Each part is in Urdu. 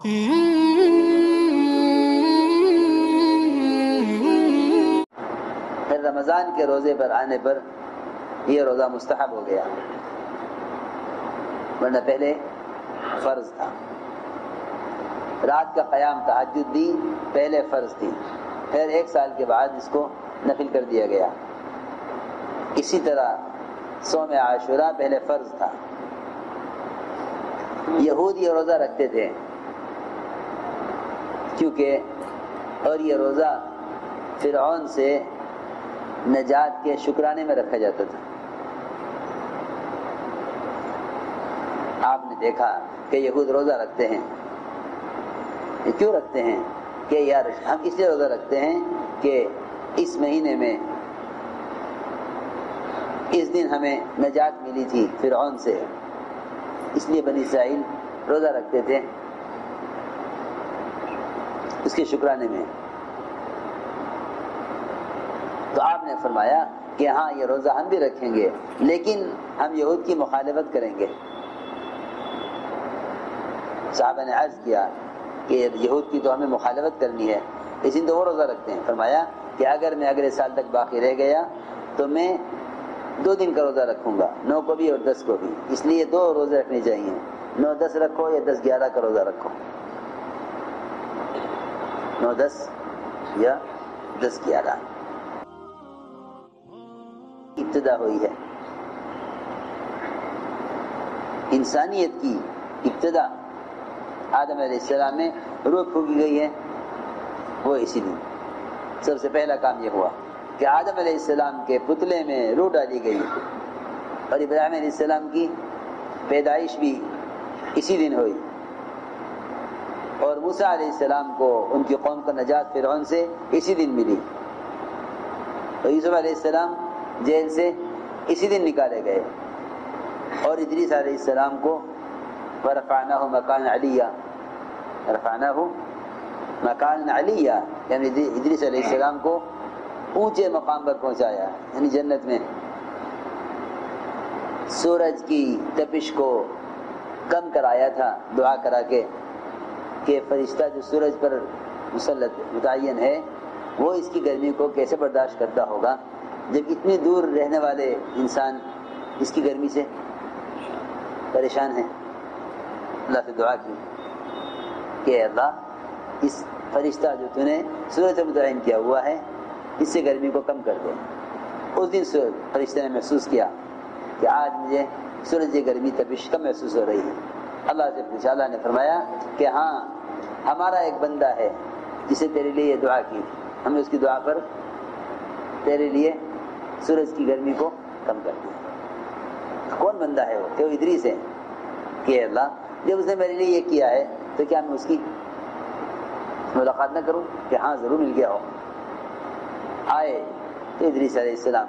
پھر رمضان کے روزے پر آنے پر یہ روزہ مستحب ہو گیا، ورنہ پہلے فرض تھا۔ رات کا قیام تہجد بھی پہلے فرض تھی، پھر 1 سال کے بعد اس کو نفل کر دیا گیا۔ اسی طرح صوم عاشورہ پہلے فرض تھا۔ یہود یہ روزہ رکھتے تھے کیونکہ اور یہ روزہ فرعون سے نجات کے شکرانے میں رکھا جاتا تھا۔ آپ نے دیکھا کہ یہود روزہ رکھتے ہیں، یہ کیوں رکھتے ہیں؟ کہ یار ہم اس لیے روزہ رکھتے ہیں کہ اس مہینے میں اس دن ہمیں نجات ملی تھی فرعون سے، اس لیے بنی اسرائیل روزہ رکھتے تھے اس کے شکرانے میں۔ تو آپ نے فرمایا کہ ہاں یہ روزہ ہم بھی رکھیں گے، لیکن ہم یہود کی مخالفت کریں گے۔ صحابہ نے عرض کیا کہ یہود کی تو ہمیں مخالفت کرنی ہے، اس دن تو وہ روزہ رکھتے ہیں۔ فرمایا کہ اگر میں اگلے سال تک باقی رہ گیا تو میں 2 دن کا روزہ رکھوں گا، 9 کو بھی اور 10 کو بھی۔ اس لیے 2 روزے رکھنے چاہیے، 9-10 رکھو یا 10-11 کا روزہ رکھو، 9-10 یا 10-11۔ ابتدا ہوئی ہے انسانیت کی، ابتدا آدم علیہ السلام میں روح پھونکی گئی ہے، وہ اسی دن سب سے پہلا کام یہ ہوا کہ آدم علیہ السلام کے پتلے میں روح ڈالی گئی، اور ابراہیم علیہ السلام کی پیدائش بھی اسی دن ہوئی، اور موسیٰ علیہ السلام کو ان کی قوم کا نجات فرعون سے اسی دن ملی، اور یوسف علیہ السلام جیل سے اسی دن نکالے گئے، اور ادریس علیہ السلام کو ورفعناہ مکان علیہ، رفعناہ مکان علیہ یعنی ادریس علیہ السلام کو اونچے مقام پر پہنچایا، یعنی جنت میں۔ سورج کی تپش کو کم کرایا تھا دعا کرا کے کہ فرشتہ جو سورج پر مسلط متعین ہے وہ اس کی گرمی کو کیسے برداشت کرتا ہوگا جب اتنی دور رہنے والے انسان اس کی گرمی سے پریشان ہیں۔ اللہ سے دعا کی کہ اللہ اس فرشتہ جو تو نے سورج سے متعین کیا ہوا ہے اس سے گرمی کو کم کر دے۔ اس دن فرشتے نے محسوس کیا کہ آج مجھے سورج کی گرمی تپش کم محسوس ہو رہی ہے۔ اللہ نے فرمایا کہ ہاں ہمارا ایک بندہ ہے جسے تیرے لیے یہ دعا کی، ہم نے اس کی دعا پر تیرے لیے سورج کی گرمی کو کم کر دیا۔ کون بندہ ہے وہ؟ کہ وہ ادریس ہے کہ اللہ جب اس نے میرے لیے یہ کیا ہے تو کیا میں اس کی ملاقات نہ کروں؟ کہ ہاں ضرور مل گیا ہو۔ آئے تو ادریس علیہ السلام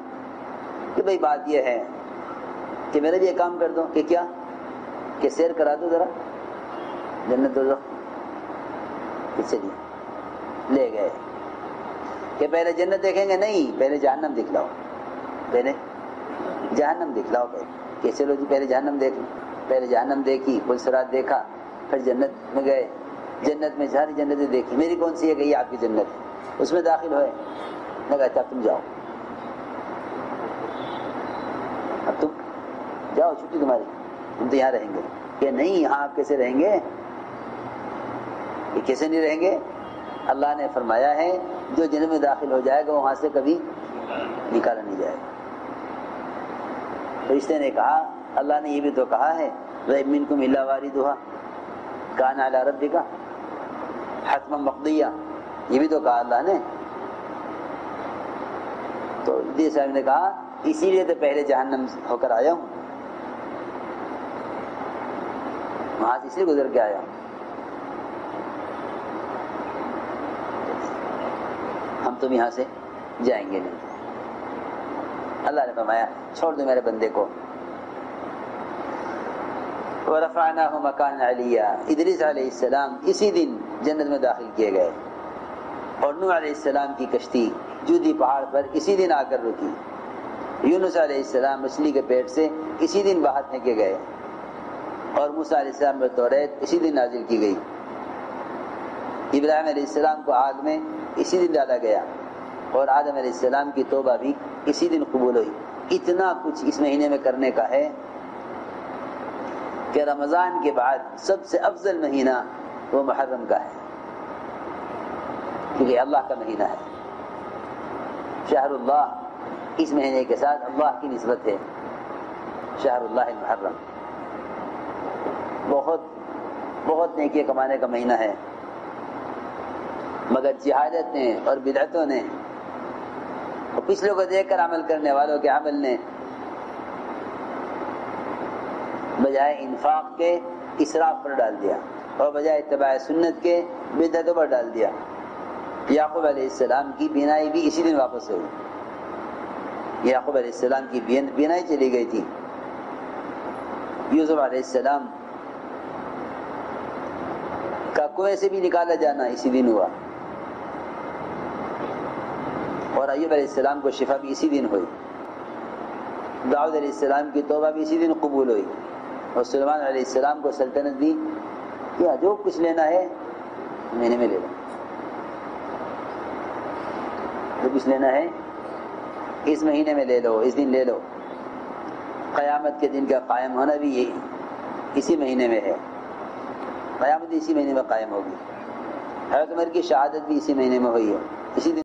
کہ بھئی بات یہ ہے کہ میرا بھی یہ کام کر دو، کہ کیا؟ کہ سیر کرا دو ذرا جنت دوزخ۔ کہ چلیے لے گئے کہ پہلے جنت دیکھیں گے؟ نہیں، پہلے جہنم دکھلاؤ، پہلے جہنم دکھلاؤ کہ چلو جی پہلے جہنم دیکھ لو۔ پہلے جہنم دیکھی، پلسرات دیکھا، پھر جنت میں گئے، جنت میں ساری جنتیں دیکھی، میری کون سی ہے کہ یہ آپ کی جنت ہے، اس میں داخل ہوئے، لگا اچھا تم جاؤ، اب تم جاؤ، چھٹی تمہاری، ہم تو یہاں رہیں گے۔ کہ نہیں، یہاں آپ کیسے رہیں گے؟ یہ کیسے نہیں رہیں گے؟ اللہ نے فرمایا ہے جو جنت میں داخل ہو جائے گا وہاں سے کبھی نکالا نہیں جائے گا۔ فرشتے نے کہا اللہ نے یہ بھی تو کہا ہے وَإِن مِّنكُمْ إِلَّا وَارِدُهَا كَانَ عَلَىٰ رَبِّكَ حَتْمًا مَقْضِيًّا، یہ بھی تو کہا اللہ نے۔ تو ادریس صاحب نے کہا اسی لیے تو پہلے جہنم ہو کر آیا ہوں، وہاں سے اس لیے گزر کے آیا ہوں۔ ہم تم یہاں سے جائیں گے نہیں۔ اللہ نے فرمایا چھوڑ دو میرے بندے کو۔ وَرَفَعْنَاهُ مَكَانًا عَلِيًّا، ادریس علیہ السلام اسی دن جنت میں داخل کیے گئے، اور نوح علیہ السلام کی کشتی جودی پہاڑ پر اسی دن آ کر رکی، یونس علیہ السلام مچھلی کے پیٹ سے اسی دن باہر پھینکے گئے، اور موسیٰ علیہ السلام پر توریت اسی دن نازل کی گئی، ابراہیم علیہ السلام کو آگ میں اسی دن ڈالا گیا، اور آدم علیہ السلام کی توبہ بھی اسی دن قبول ہوئی۔ اتنا کچھ اس مہینے میں کرنے کا ہے کہ رمضان کے بعد سب سے افضل مہینہ وہ محرم کا ہے، کیونکہ اللہ کا مہینہ ہے۔ شہر اللہ اس مہینے کے ساتھ اللہ کی نسبت ہے، شہر اللہ المحرم۔ بہت بہت نیکی کمانے کا مہینہ ہے، مگر جہالت نے اور بدعتوں نے اور پچھلوں کو دیکھ کر عمل کرنے والوں کے عمل نے بجائے انفاق کے اسراف پر ڈال دیا، اور بجائے اتباع سنت کے بدعتوں پر ڈال دیا۔ یعقوب علیہ السلام کی بینائی بھی اسی دن واپس ہوئی، یعقوب علیہ السلام کی بینائی چلی گئی تھی۔ یوسف علیہ السلام کا کنویں سے بھی نکالا جانا اسی دن ہوا، اور ایوب علیہ السلام کو شفا بھی اسی دن ہوئی۔ داؤد علیہ السلام کی توبہ بھی اسی دن قبول ہوئی، اور سلیمان علیہ السلام کو سلطنت دی کیا جو کچھ لینا ہے مہینے میں لے لو، جو کچھ لینا ہے اس مہینے میں لے لو، اس دن لے لو۔ قیامت کے دن کا قائم ہونا بھی یہی اسی مہینے میں ہے، قیامت اسی مہینے میں قائم ہوگی۔ حضرت عمر کی شہادت بھی اسی مہینے میں ہوئی ہے، اسی دن